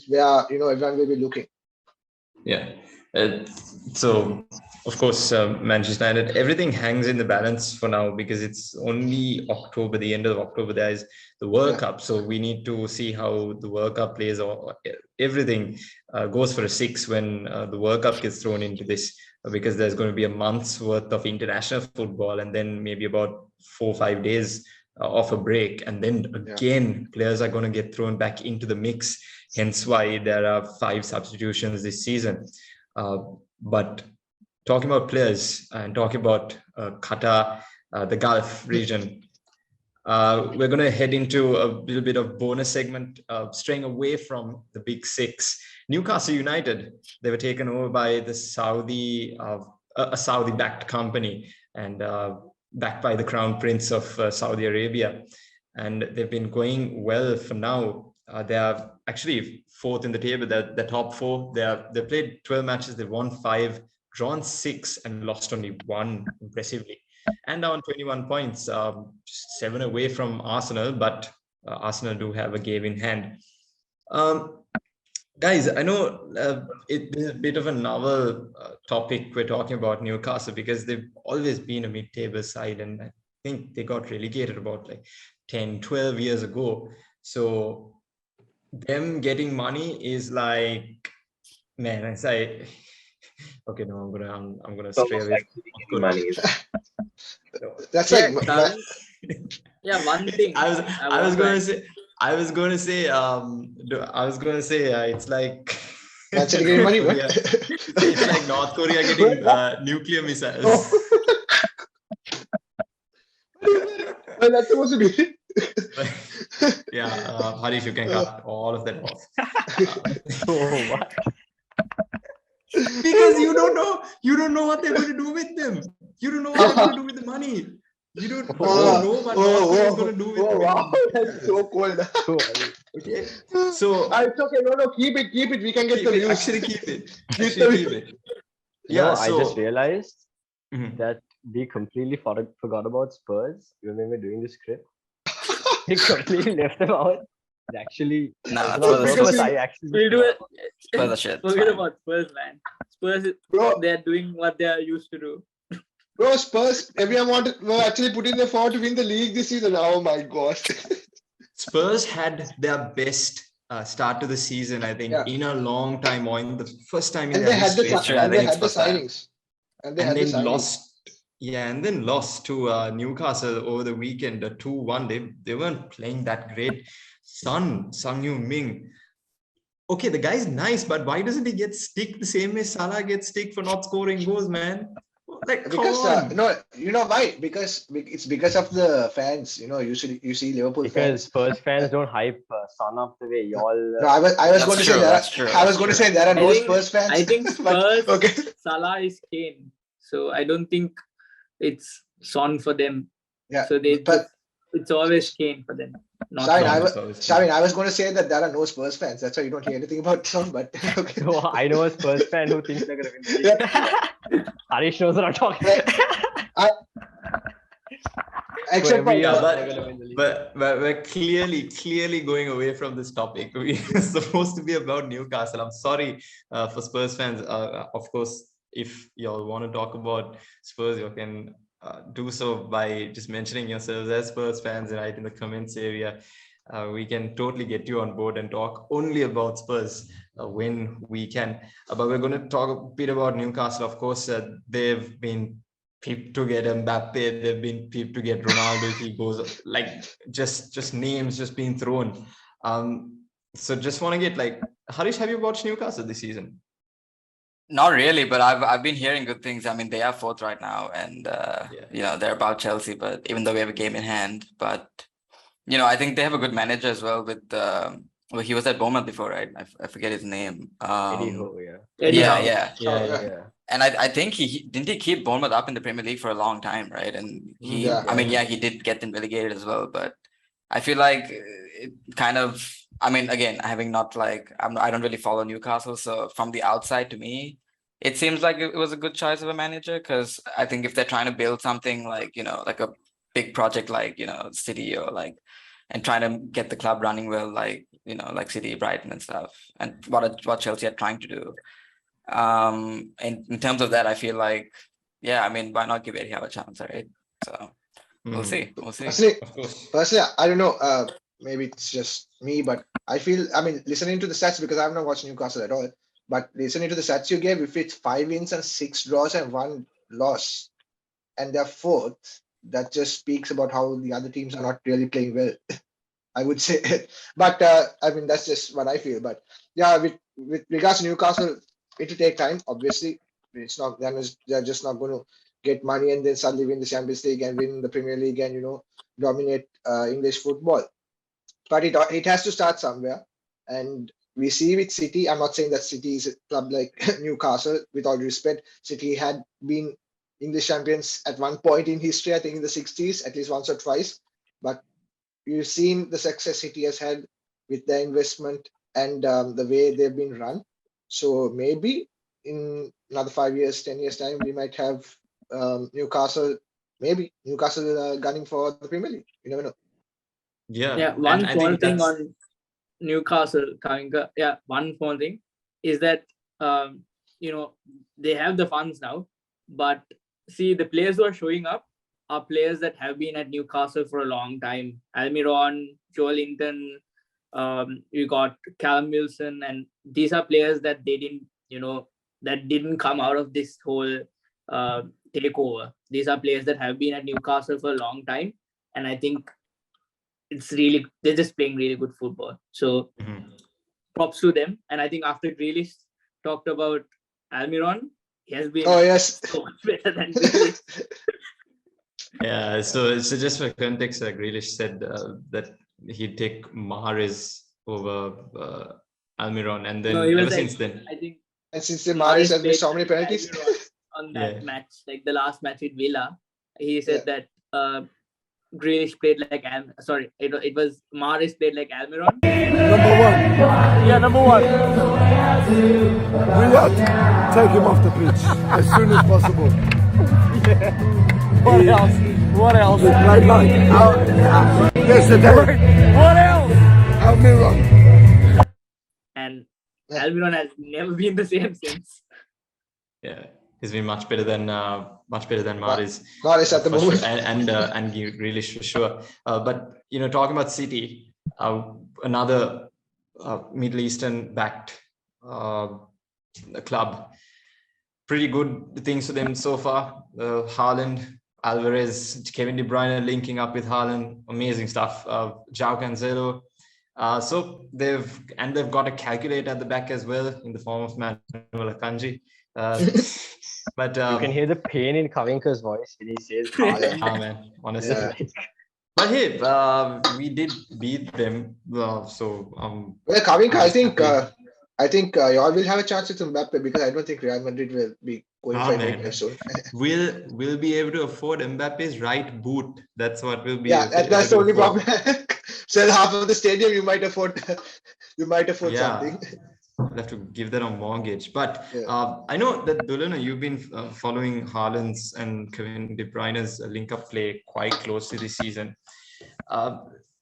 where everyone will be looking. Yeah. So, of course, Manchester United, everything hangs in the balance for now, because it's only October, the end of October, there is the World Cup. So we need to see how the World Cup plays, or everything goes for a 6 when the World Cup gets thrown into this, because there's going to be a month's worth of international football, and then maybe about 4 or 5 days of a break. And then again, players are going to get thrown back into the mix. Hence why there are 5 substitutions this season. But talking about players and talking about Qatar, the Gulf region, we're going to head into a little bit of bonus segment, straying away from the big 6. Newcastle United, they were taken over by the a Saudi-backed company, and backed by the Crown Prince of Saudi Arabia. And they've been going well for now. They are actually 4th in the table. They're top 4. They played 12 matches. They've won 5, drawn 6, and lost only 1, impressively. And now on 21 points, 7 away from Arsenal, but Arsenal do have a game in hand. Guys, I know it's a bit of a novel topic we're talking about Newcastle, because they've always been a mid-table side, and I think they got relegated about like 10, 12 years ago. So them getting money is like, man, I say, okay, no, I'm gonna stray away from money. That's one thing. I was going to say it's like Actually getting money, it's like North Korea getting nuclear missiles. Well, that's supposed to be. Harish, you can cut all of that off. What? Because you don't know what they're going to do with them. You don't know what they're going to do with the money. You don't know what North Korea is going to do with them. Wow, that's so cold. Okay, so it's okay. No, keep it. We can get the views. Actually, keep it. Yeah, I just realized that we completely forgot about Spurs when we were doing the script. We completely left them out. Actually, we'll do it. Spurs are shit. Forget about Spurs, man. Spurs, they're doing what they are used to do. Bro, Spurs, everyone were actually putting their forward to win the league this season. Oh my gosh. Spurs had their best start to the season, I think, in a long time, or in the first time in their history. And they had the signings. And then lost to Newcastle over the weekend, 2-1. They weren't playing that great. Son Heung-min. Okay, the guy's nice, but why doesn't he get stick the same way Salah gets stick for not scoring goals, man? Like, because you know why? Because it's because of the fans. Usually you see Liverpool because fans. Spurs fans don't hype Son up the way y'all. No, I was going to say that. I was going to say there are no Spurs fans. I think Spurs. Salah is Kane, so I don't think it's Son for them. Yeah, so it's always Kane for them. I was going to say that there are no Spurs fans. That's why you don't hear anything about Son. But okay. No, I know a Spurs fan who thinks they're going to win the league. Harish knows what I'm talking about. Except for every year Yeah, they're gonna win the league. but we're clearly going away from this topic. We're supposed to be about Newcastle. I'm sorry for Spurs fans. Of course, if y'all want to talk about Spurs, you can do so by just mentioning yourselves as Spurs fans right in the comments area. We can totally get you on board and talk only about Spurs when we can. But we're going to talk a bit about Newcastle. Of course, they've been peeped to get Mbappe. They've been peeped to get Ronaldo. He goes like just names just being thrown. So just want to get like, Harish, have you watched Newcastle this season? Not really, but I've been hearing good things. I mean, they are fourth right now, and they're about Chelsea. But even though we have a game in hand, but I think they have a good manager as well. With well, he was at Bournemouth before, right? I forget his name. Eddie Howe, yeah. Eddie Howe. Yeah. And I think he didn't he keep Bournemouth up in the Premier League for a long time, right? And he, Yeah. I mean, he did get them relegated as well, but I feel like it kind of. I mean, again, having not like I don't really follow Newcastle, so from the outside to me, it seems like it was a good choice of a manager, because I think if they're trying to build something like like a big project like City, or like, and trying to get the club running well, like like City, Brighton and stuff, and what Chelsea are trying to do. In terms of that, I feel like, I mean, why not give Eddie Howe a chance, right? So we'll see. Personally, I don't know. Maybe it's just me, but I feel, I mean, listening to the stats, because I've not watched Newcastle at all, but listening to the stats you gave, if it's 5 wins and 6 draws and 1 loss, and they're fourth, that just speaks about how the other teams are not really playing well, I would say. But I mean, that's just what I feel. But yeah, with regards to Newcastle, it will take time. Obviously, it's not, they're just not going to get money and then suddenly win the Champions League and win the Premier League and dominate English football. But it has to start somewhere. And we see with City, I'm not saying that City is a club like Newcastle, with all respect. City had been English champions at one point in history, I think in the 60s, at least once or twice. But you've seen the success City has had with their investment and the way they've been run. So maybe in another 5 years, 10 years time, we might have Newcastle gunning for the Premier League. You never know. Yeah. One small thing on Newcastle, Kavinka. Yeah, one small thing is that they have the funds now, but see, the players who are showing up are players that have been at Newcastle for a long time. Almiron, Joel Linton, you got Callum Wilson, and these are players that they didn't come out of this whole takeover. These are players that have been at Newcastle for a long time, and I think they're just playing really good football. So props to them. And I think after Grealish talked about Almiron, he has been so much better than Grealish. Yeah, so just for context, Grealish said that he'd take Mahrez over Almiron, and then ever since then, I think, and since then Mahrez has missed so many penalties on that match, like the last match with Villa, he said that Grealish played like it was Mahrez played like Almiron. Number one. We have to take him off the pitch as soon as possible. What else? Yesterday. What else? Almiron. And Almiron has never been the same since. Yeah, he's been much better than Mahrez. Mahrez at the moment, and Grealish for sure. But talking about City, another Middle Eastern backed club. Pretty good things for them so far. Haaland, Alvarez, Kevin De Bruyne linking up with Haaland, amazing stuff. João Cancelo. So they've got a calculator at the back as well in the form of Manuel Akanji. But you can hear the pain in Kavinka's voice when he says Haaland. Man, honestly. Yeah. But hey, we did beat them. Well, Kavinka, I think y'all will have a chance with Mbappe, because I don't think Real Madrid will be going for him soon. We'll be able to afford Mbappe's right boot. That's what we'll be. Yeah, that's the only problem. Sell half of the stadium, you might afford something. I'll have to give that a mortgage. But Yeah. I know that Dulana, you've been following Haaland's and Kevin De Bruyne's link-up play quite closely this season.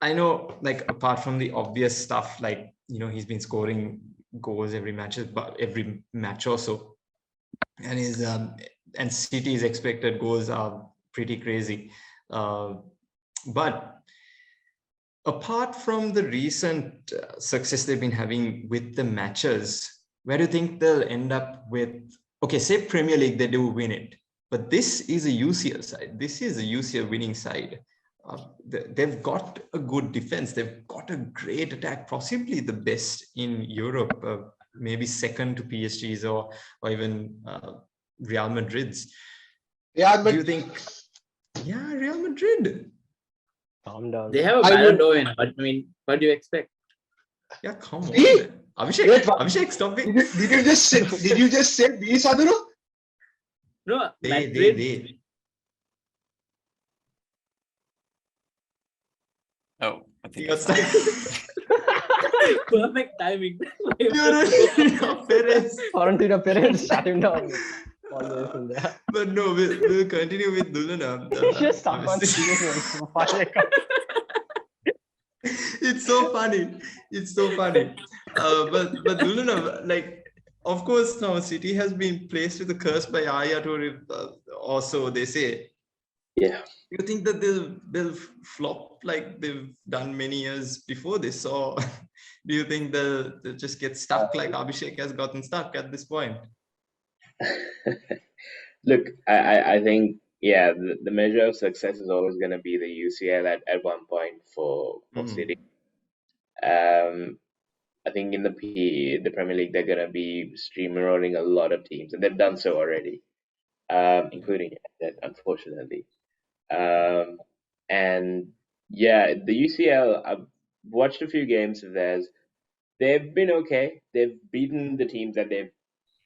I know, like, apart from the obvious stuff, like, you know, he's been scoring goals every match or so, and his and City's expected goals are pretty crazy. But apart from the recent success they've been having with the matches, where do you think they'll end up with? Okay, say Premier League, they do win it, but this is a UCL side. This is a UCL winning side. They've got a good defense. They've got a great attack, possibly the best in Europe, maybe second to PSG's or even Real Madrid's. Yeah, but Do you think? Yeah, Real Madrid. Calm down. They have a I Ballon would- d'Or winner, but I mean, what do you expect? Yeah, come on. See? Man. Abhishek, Wait, what? Abhishek, stop being. Did you just say? Did you just say B, Sandaru? No, They. Oh, I think You got stuck. perfect timing. You're Perez. Florentino Perez, shut him down. Always in there. But no, we'll continue with Dulana. Just stuck on Obviously- serious. It's so funny. It's so funny. But Dulana, like, of course, now City has been placed with a curse by Yaya Toure, or so they say. Yeah. Do you think that they'll flop like they've done many years before this, or do you think they'll just get stuck like Abhishek has gotten stuck at this point? Look, I think, yeah, the measure of success is always going to be the UCL at one point for City. I think in the Premier League, they're going to be steamrolling a lot of teams, and they've done so already, including United, unfortunately. And yeah, the UCL, I've watched a few games of theirs. They've been okay. They've beaten the teams that they've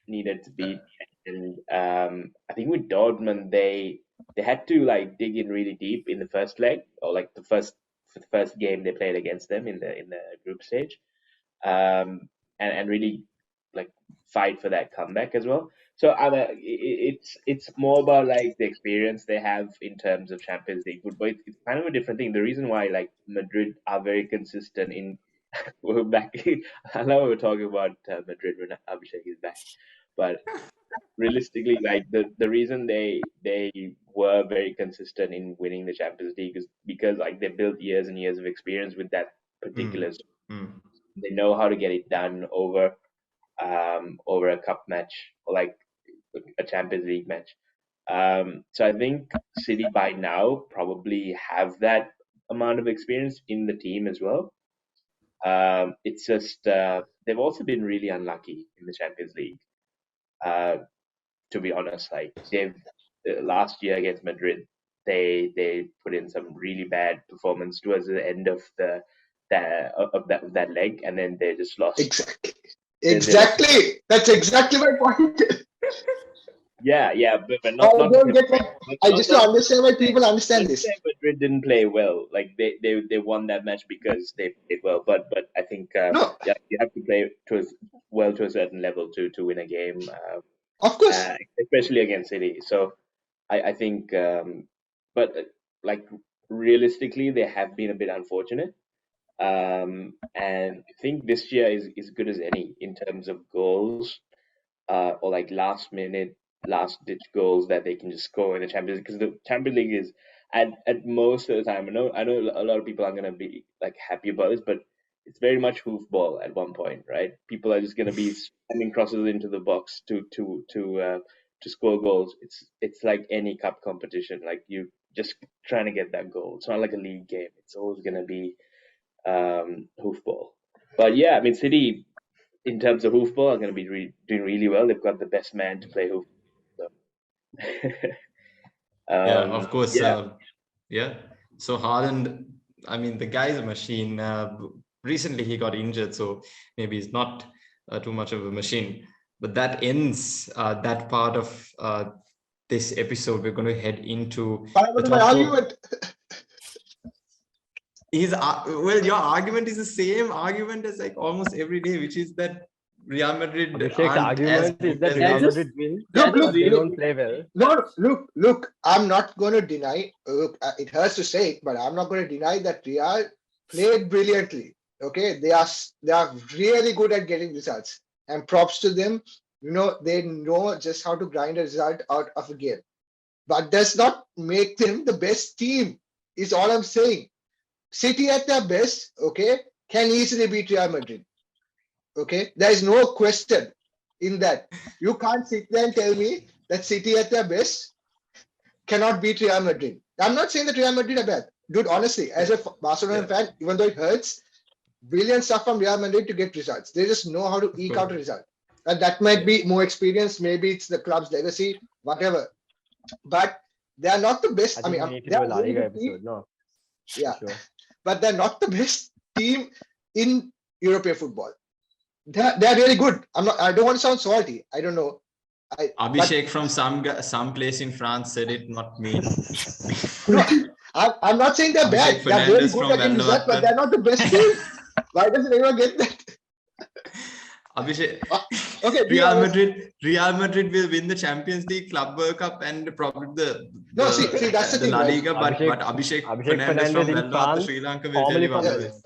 needed to beat. And I think with Dortmund, they had to like dig in really deep in the first leg, or like the first game they played against them in the group stage, and really like fight for that comeback as well. So it's more about like the experience they have in terms of Champions League football. It's kind of a different thing. The reason why like Madrid are very consistent in we're back. I know we're talking about Madrid when Abhishek is back, but realistically, like the reason they were very consistent in winning the Champions League is because like they built years and years of experience with that particular. They know how to get it done over a cup match or like a Champions League match. So I think City by now probably have that amount of experience in the team as well. It's just they've also been really unlucky in the Champions League. To be honest, like they've last year against Madrid, they put in some really bad performance towards the end of that leg, and then they just lost. Exactly. That's exactly my point. Yeah, but not. I don't get what. I just don't understand why people understand this. Madrid didn't play well. Like they won that match because they played well. But I think No. yeah, you have to play to a certain level to win a game. Of course. Especially against City. So I think, but like realistically, they have been a bit unfortunate. And I think this year is good as any in terms of goals, or like last ditch goals that they can just score in the Champions League, because the Champions League is at most of the time. I know a lot of people aren't gonna be like happy about this, but it's very much hoofball at one point, right? People are just gonna be sending crosses into the box to score goals. It's like any cup competition. Like you just trying to get that goal. It's not like a league game. It's always gonna be hoofball. But yeah, I mean, City in terms of hoofball are going to be doing really well. They've got the best man to play hoofball. So. Yeah, of course. Yeah. So Haaland, I mean, the guy's a machine. Recently, he got injured, so maybe he's not too much of a machine. But that ends that part of this episode. We're going to head into the My top four. argument. Well, your argument is the same argument as like almost every day, which is that Real Madrid Abhishek's aren't as argument is good that as Real That's just Madrid win, that's just but they really don't play well. No, look, I'm not going to deny, look, it hurts to say it, but I'm not going to deny that Real played brilliantly. Okay, they are really good at getting results, and props to them. They know just how to grind a result out of a game, but does not make them the best team. Is all I'm saying. City at their best, okay, can easily beat Real Madrid. Okay, there is no question in that. You can't sit there and tell me that City at their best cannot beat Real Madrid. I'm not saying that Real Madrid are bad. Dude, honestly, as a Barcelona fan, even though it hurts, brilliant stuff from Real Madrid to get results. They just know how to eke out a result. And that might be more experience. Maybe it's the club's legacy, whatever. But they are not the best. I think we need to do a La Liga episode, no? Yeah. Sure. But they're not the best team in European football. They're really good. I don't want to sound salty. I don't know. Abhishek from some place in France said it, not me. No, I'm not saying they're bad. Abhishek They're really Fernandez good from at getting results, but Valdemarca. they're not the best team. Why doesn't anyone get that? Abhishek, Okay, be Real honest. Madrid will win the Champions League, Club World Cup, and probably No, see, that's the the thing, La right? Liga. But Abhishek Fernandez from in Valdemarca, France, Sri Lanka will tell formerly you from otherwise.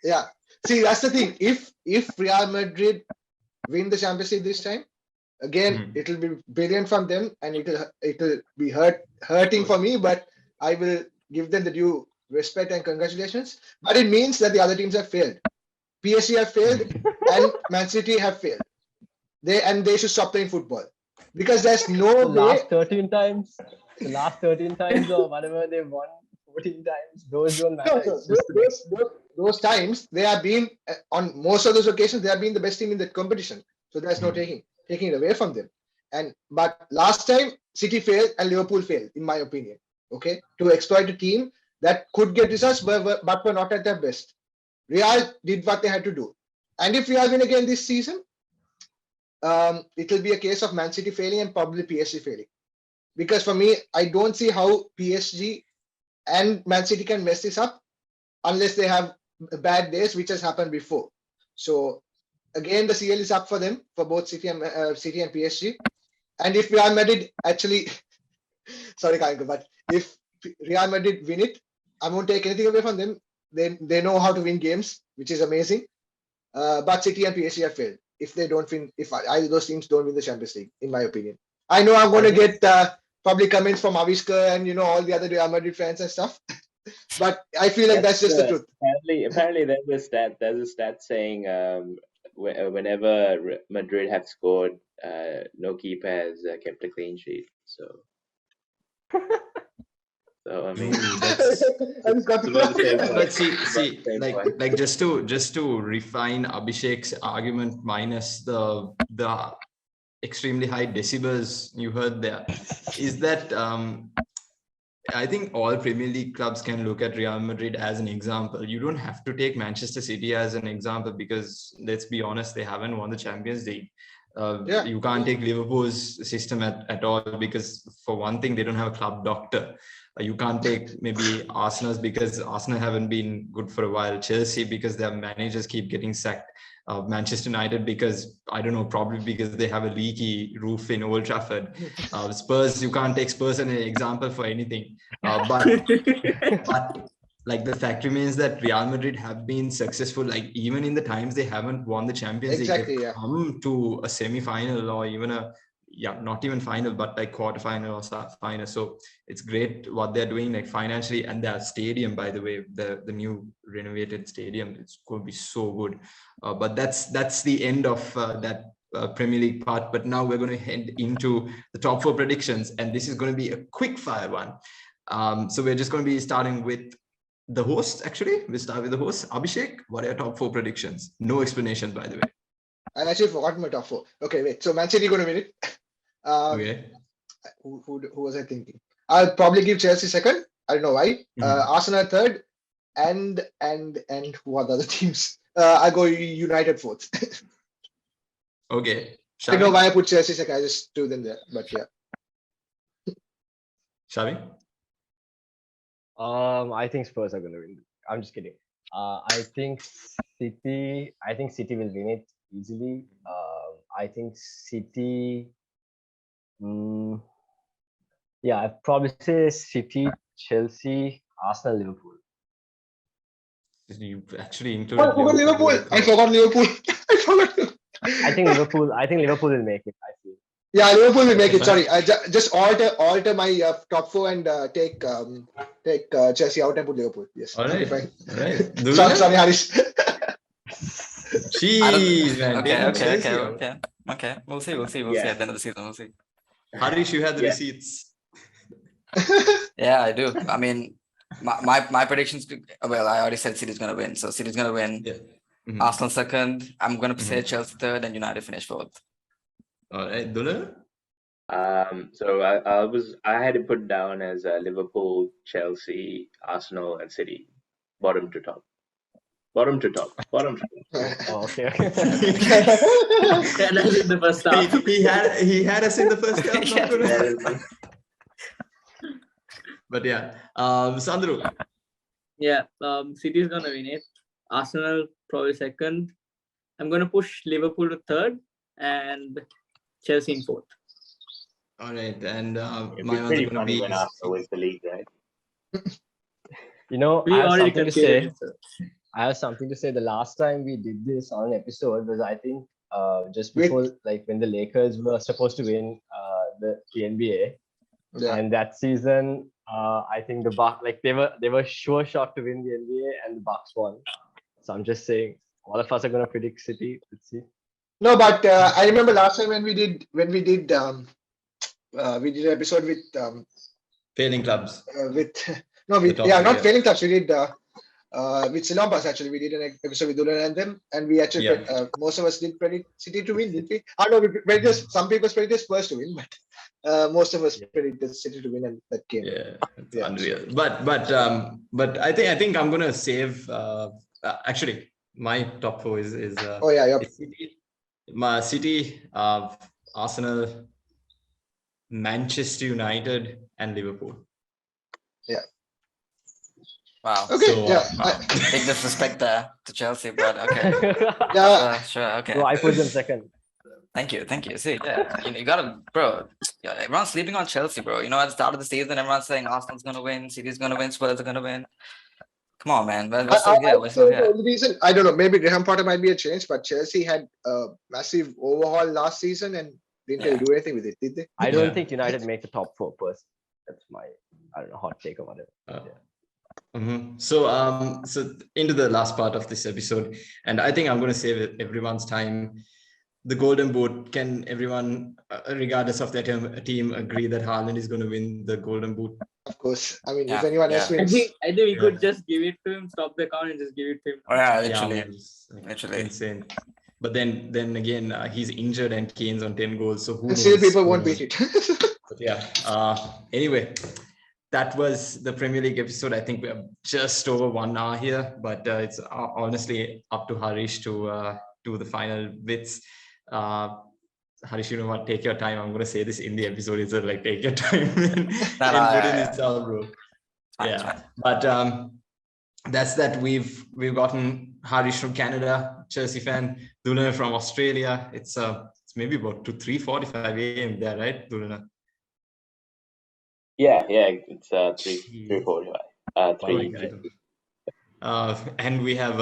Yeah. See, that's the thing. If Real Madrid win the Champions League this time, again, it'll be brilliant from them, and it'll be hurting for me. But I will give them the due respect and congratulations. But it means that the other teams have failed. PSG have failed, and Man City have failed. They should stop playing football because there's no the way. last 13 times, or whatever they won 14 times, those don't matter. It's just Those times they have been on most of those occasions they have been the best team in the competition. So there's no taking it away from them. But last time City failed and Liverpool failed, in my opinion. Okay, to exploit a team that could get results but were not at their best. Real did what they had to do, and if Real win again this season, it will be a case of Man City failing and probably PSG failing. Because for me, I don't see how PSG and Man City can mess this up unless they have bad days, which has happened before. So again, the CL is up for them, for both City and PSG. And if Real Madrid actually, sorry, Kanka, but if Real Madrid win it, I won't take anything away from them. They know how to win games, which is amazing. But City and PSG have failed if they don't win. If either of those teams don't win the Champions League, in my opinion. I know I'm going to get probably comments from Avishka and all the other Real Madrid fans and stuff. But I feel like that's just the truth. Apparently, there's a stat saying whenever Madrid have scored, no keeper has kept a clean sheet. So I mean, I just got to But see, like just to refine Abhishek's argument minus the extremely high decibels you heard there, is that I think all Premier League clubs can look at Real Madrid as an example. You don't have to take Manchester City as an example because, let's be honest, they haven't won the Champions League. You can't take Liverpool's system at all because, for one thing, they don't have a club doctor. You can't take maybe Arsenal's because Arsenal haven't been good for a while. Chelsea because their managers keep getting sacked. Manchester United because, I don't know, probably because they have a leaky roof in Old Trafford. Spurs, you can't take Spurs as an example for anything. But like, the fact remains that Real Madrid have been successful, like even in the times they haven't won the Champions League, they've come to a semi-final or even not even final, but like quarter-final or final. So it's great what they're doing, like financially, and their stadium, by the way, the new renovated stadium, it's going to be so good. But that's the end of that Premier League part. But now we're going to head into the top 4 predictions, and this is going to be a quick fire one. So we're just going to be starting with the host. Actually, we'll start with the host. Abhishek, what are your top 4 predictions? No explanations, by the way. I actually forgot my top 4. Okay, wait. So Man City going to win it. Okay. Who was I thinking? I'll probably give Chelsea second. I don't know why. Arsenal third, and who are the other teams? I go United fourth. Okay. I don't know why I put Chelsea second. I just threw them there, but yeah. Shavi? I think Spurs are going to win. I'm just kidding. I think City will win it easily. I think City. Yeah, I'd probably say City, Chelsea, Arsenal, Liverpool. You actually Oh, included I forgot Liverpool. Liverpool. I forgot Liverpool. I forgot. I think Liverpool. I think Liverpool will make it. I feel. Yeah, Liverpool will make Okay, it. Sorry, I just alter my top four and take Chelsea out and put Liverpool. Yes. All Okay, right. fine. All right. Sorry, Dulana? Harish. I don't. Jeez, man. Okay, Taking okay, okay, Chelsea out. okay, okay. We'll see. We'll see. We'll see Yeah. at the end of the season. We'll see. Harish, you had the Yeah. receipts. Yeah, I do. I mean, my predictions. Well, I already said City's gonna win, so City's gonna win. Yeah. Mhm. Arsenal second. I'm gonna say Chelsea third, and United finish fourth. All right. Dulana? So I had it put down as Liverpool, Chelsea, Arsenal, and City, bottom to top. Bottom to top. Bottom to top. Oh, okay. Yeah, that's in the first half. he had us in the first half. Yeah. Not gonna- Yeah, But yeah. Sandaru. Yeah, City's gonna win it. Arsenal probably second. I'm gonna push Liverpool to third and Chelsea in fourth. All right. And It'd my be ones pretty are gonna funny be when Arsenal wins the league, right? You know, We I have already something to concluded say. it, so. I have something to say. The last time we did this on an episode was, I think, just With- before, like when the Lakers were supposed to win the NBA, Yeah. and that season, I think the Bucks, like they were sure shot to win the NBA, and the Bucks won. So I'm just saying, all of us are gonna predict City. Let's see. No, but I remember last time when we did an episode failing clubs. not yeah. failing clubs. We did with Silambas actually. We did an episode with Dulana and them, and we actually most of us did predict City to win, didn't we? I know we predicted some people predicted Spurs to win, but most of us predicted City to win, and that came. Yeah, it's Yeah. unreal. But I think I'm gonna save. Actually, my top four is Oh yeah. it's City, Arsenal, Manchester United, and Liverpool. Wow. Okay. So, yeah. Big disrespect there to Chelsea, but okay. Yeah. Sure. Okay. So I put them second. Thank you. See, yeah, you gotta, bro. Yeah, everyone's sleeping on Chelsea, bro. You know, at the start of the season, everyone's saying Arsenal's gonna win, City's gonna win, Spurs are gonna win. Come on, man. We're still here. We're still The here. only reason, I don't know, maybe Graham Potter might be a change, but Chelsea had a massive overhaul last season and didn't really do anything with it, did they? I don't Yeah. think United make the top four person. That's my, I don't know, hot take or whatever. So into the last part of this episode, and I think I'm going to save everyone's time. The Golden Boot. Can everyone, regardless of their team, agree that Haaland is going to win the Golden Boot? Of course. I mean, if Yeah, anyone else yeah. I wins, think we could just give it to him, stop the count, and just give it to him. Oh, yeah, Yeah, literally. it's, like, Literally. insane. But then again, he's injured and Kane's on 10 goals. So who and still knows? people Who won't knows? beat it. But yeah. Anyway, that was the Premier League episode. I think we're just over 1 hour here, but it's honestly up to Harish to do the final bits. Harish, you know what? Take your time. I'm going to say this in the episode. It's like take your time and put in this out, bro. Yeah, but that's that. We've gotten Harish from Canada, Chelsea fan. Dulana from Australia. It's maybe about 3:45 a.m. there, right, Dulana? Yeah, it's 3:45. 3. And we have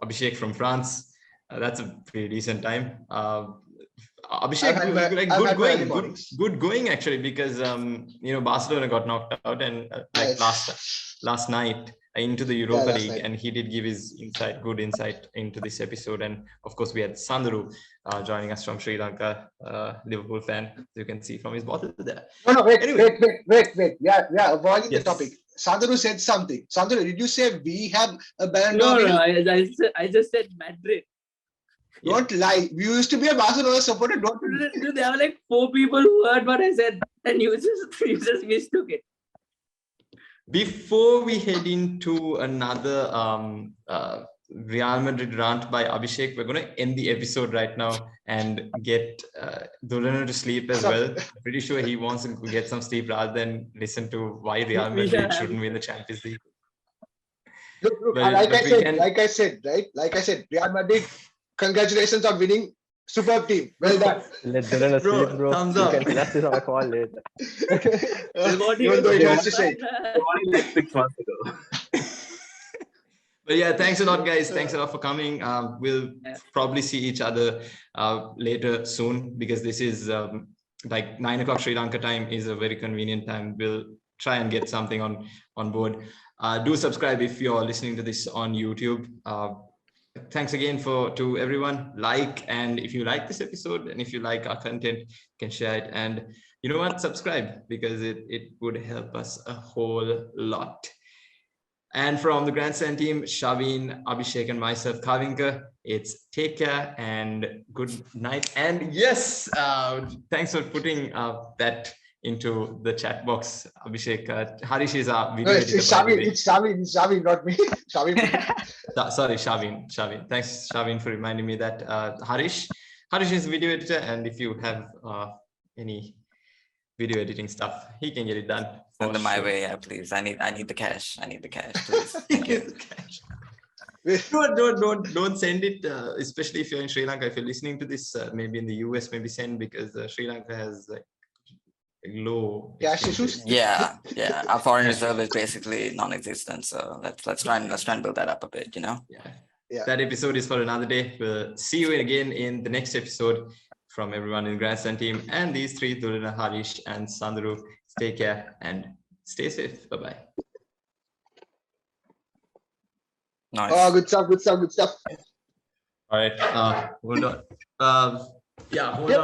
Abhishek from France. That's a pretty decent time. Abhishek, good going actually, because Barcelona got knocked out and last night into the Europa League, and he did give his good insight into this episode. And of course, we had Sandaru joining us from Sri Lanka, Liverpool fan. As you can see from his bottle there. No, wait. Anyway. Wait. Yeah, avoiding Yes. the topic. Sandaru said something. Sandaru, did you say we have a band? No, I just said Madrid. Don't lie. We used to be a Barcelona supporter. Don't. Dude, there were like 4 people who heard what I said, and you just mistook it. Before we head into another Real Madrid rant by Abhishek, we're going to end the episode right now and get Dulana to sleep as well. I'm pretty sure he wants to get some sleep rather than listen to why Real Madrid shouldn't win the Champions League. Look, But like I we said, can- Real Madrid, congratulations on winning Superb team. Well done. Let Dulana Bro, sleep, bro. thumbs You up. can discuss this on a call later. What Even though he wants to say it. Only like 6 months ago. But yeah, thanks a lot, guys. Thanks a lot for coming. We'll probably see each other later soon, because this is like 9 o'clock Sri Lanka time is a very convenient time. We'll try and get something on board. Do subscribe if you're listening to this on YouTube. Thanks again to everyone. And if you like this episode and if you like our content, you can share it. And you know what? Subscribe, because it would help us a whole lot. And from the Grandstand team, Shavin, Abhishek, and myself, Kavinka, it's take care and good night. And yes, thanks for putting that into the chat box, Abhishek. Harish is our video No, editor. it's by the Shavin. way. It's Shavin, not me. Shavin. Sorry, Shavin. Thanks, Shavin, for reminding me that Harish is video editor, and if you have any video editing stuff, he can get it done. Send them my sure. way, yeah, please. I need the cash. I need the cash, please. Thank you. Don't send it, especially if you're in Sri Lanka. If you're listening to this, maybe in the US, maybe send, because Sri Lanka has like low Cash exchange issues? rate. Yeah. Our foreign reserve is basically non-existent. So let's try and build that up a bit, you know? Yeah. That episode is for another day. We'll see you again in the next episode. From everyone in the Grandstand team and these three, Dulana, Hariesh, and Sandaru, take care and stay safe. Bye-bye. Nice. Oh, good stuff. All right. Hold on. Hold on.